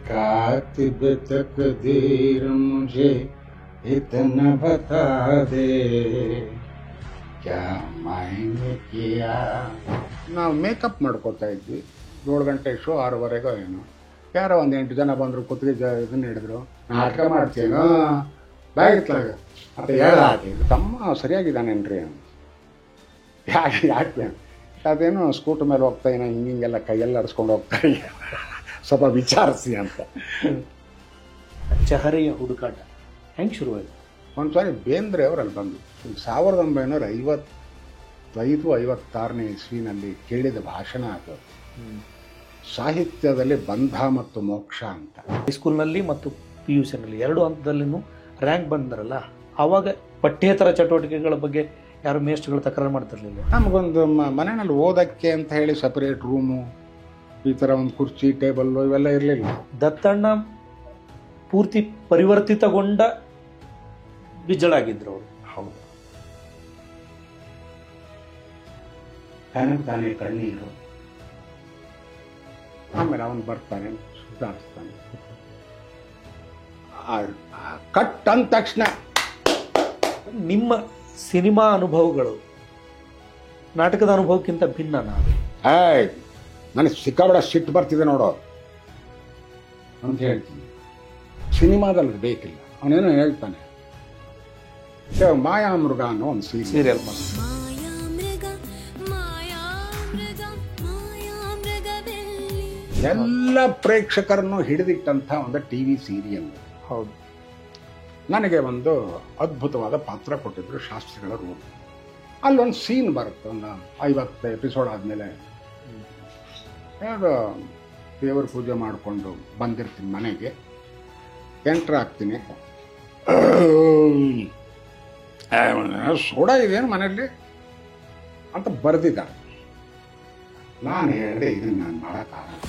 कातिब तकदीर मुझे इतना बता दे क्या मैंने किया. ನಾವು ಮೇಕಪ್ ಮಾಡ್ಕೋತಾ ಇದ್ವಿ. 7 ಗಂಟೆ ಶೋ 6:30 ಏನು. ಯಾರೋ ಒಂದು 8 ಜನ ಬಂದರು, ಕುತ್ತಿಗೆ ಇದನ್ನ ಹಿಡಿದ್ರು. ನಾಟಕ ಮಾಡ್ತೀನೋ ಬಾಗಿತ್ಲಾಗ ಅಂತ ಹೇಳಾಕಿದ್ರು. ತಮ್ಮ ಸರಿಯಾಗಿದ್ದಾನೇನ್ರಿ ಅಂತ. ಯಾಕೆ ಅದೇನು ಸ್ಕೂಟರ್ ಮೇಲೆ ಹೋಗ್ತಾ ಏನೋ ಹಿಂಗೆಲ್ಲ ಕೈಯೆಲ್ಲ ಆಡಿಸ್ಕೊಂಡು ಹೋಗ್ತಾರೆ, ಸ್ವಲ್ಪ ವಿಚಾರಿಸಿ ಅಂತ. ಚಹರೆಯ ಹುಡುಕಾಟ ಹೆಂಗೆ ಶುರುವಾಯಿತು? ಒಂದು ಸಾರಿ ಬೇಂದ್ರೆ ಅವರಲ್ಲಿ ಬಂದು 1955-56 ಇಸ್ವಿನಲ್ಲಿ ಕೇಳಿದ ಭಾಷಣ ಅದು. ಸಾಹಿತ್ಯದಲ್ಲಿ ಬಂಧ ಮತ್ತು ಮೋಕ್ಷ ಅಂತ. ಹೈಸ್ಕೂಲ್ನಲ್ಲಿ ಮತ್ತು PUCನಲ್ಲಿ 2 ಹಂತದಲ್ಲಿನೂ ರ್ಯಾಂಕ್ ಬಂದರಲ್ಲ, ಆವಾಗ ಪಠ್ಯೇತರ ಚಟುವಟಿಕೆಗಳ ಬಗ್ಗೆ ಯಾರು ಮೇಷ್ಟ್ರುಗಳು ತಕರಾರು ಮಾಡ್ತಿರ್ಲಿಲ್ಲ? ನಮಗೊಂದು ಮನೆಯಲ್ಲಿ ಓದಕ್ಕೆ ಅಂತ ಹೇಳಿ ಸಪರೇಟ್ ರೂಮು, ಈ ಥರ ಒಂದು ಕುರ್ಚಿ ಟೇಬಲ್ಲು ಇವೆಲ್ಲ ಇರಲಿಲ್ಲ. ದತ್ತಣ್ಣ ಪೂರ್ತಿ ಪರಿವರ್ತಿತಗೊಂಡ ಬಿಜ್ಜಳಾಗಿದ್ರು ಅವರು. ಹೌದು. ತಾನೇ ಕಣ್ಣೀರು. ಆಮೇಲೆ ಅವನು ಬರ್ತಾನೆ, ಸುಧಾರಿಸ್ತಾನೆ. ಕಟ್ ಅಂದ ತಕ್ಷಣ ನಿಮ್ಮ ಸಿನಿಮಾ ಅನುಭವಗಳು ನಾಟಕದ ಅನುಭವಕ್ಕಿಂತ ಭಿನ್ನ. ನನಗೆ ಸಿಕ್ಕಾಬೇಡ ಸಿಟ್ಟು ಬರ್ತಿದೆ ನೋಡೋ ಅಂತ ಹೇಳ್ತೀನಿ. ಸಿನಿಮಾದಲ್ಲಿ ಬೇಕಿಲ್ಲ, ಅವನೇನೋ ಹೇಳ್ತಾನೆ. ಮಾಯಾಮೃಗ ಅನ್ನೋ ಒಂದು ಸೀರಿಯಲ್ ಎಲ್ಲ ಪ್ರೇಕ್ಷಕರನ್ನು ಹಿಡಿದಿಟ್ಟಂಥ ಒಂದು TV ಸೀರಿಯಲ್. ಹೌದು. ನನಗೆ ಒಂದು ಅದ್ಭುತವಾದ ಪಾತ್ರ ಕೊಟ್ಟಿದ್ರು ಶಾಸ್ತ್ರಿಗಳ ರೂಪ. ಅಲ್ಲೊಂದು ಸೀನ್ ಬರುತ್ತೆ, ಒಂದು 50 ಎಪಿಸೋಡ್ ಆದಮೇಲೆ. ಯಾರು ದೇವರ ಪೂಜೆ ಮಾಡಿಕೊಂಡು ಬಂದಿರ್ತೀನಿ ಮನೆಗೆ, ಎಂಟ್ರ್ ಆಗ್ತೀನಿ. ಸೋಡಾ ಇದೇನು ಮನೆಯಲ್ಲಿ ಅಂತ ಬರೆದಿದ್ದ. ನಾನು ಹೇಳಿದೆ, ಇದನ್ನು ನಾನು ಮಾಡೋಕ್ಕಾಗಲ್ಲ.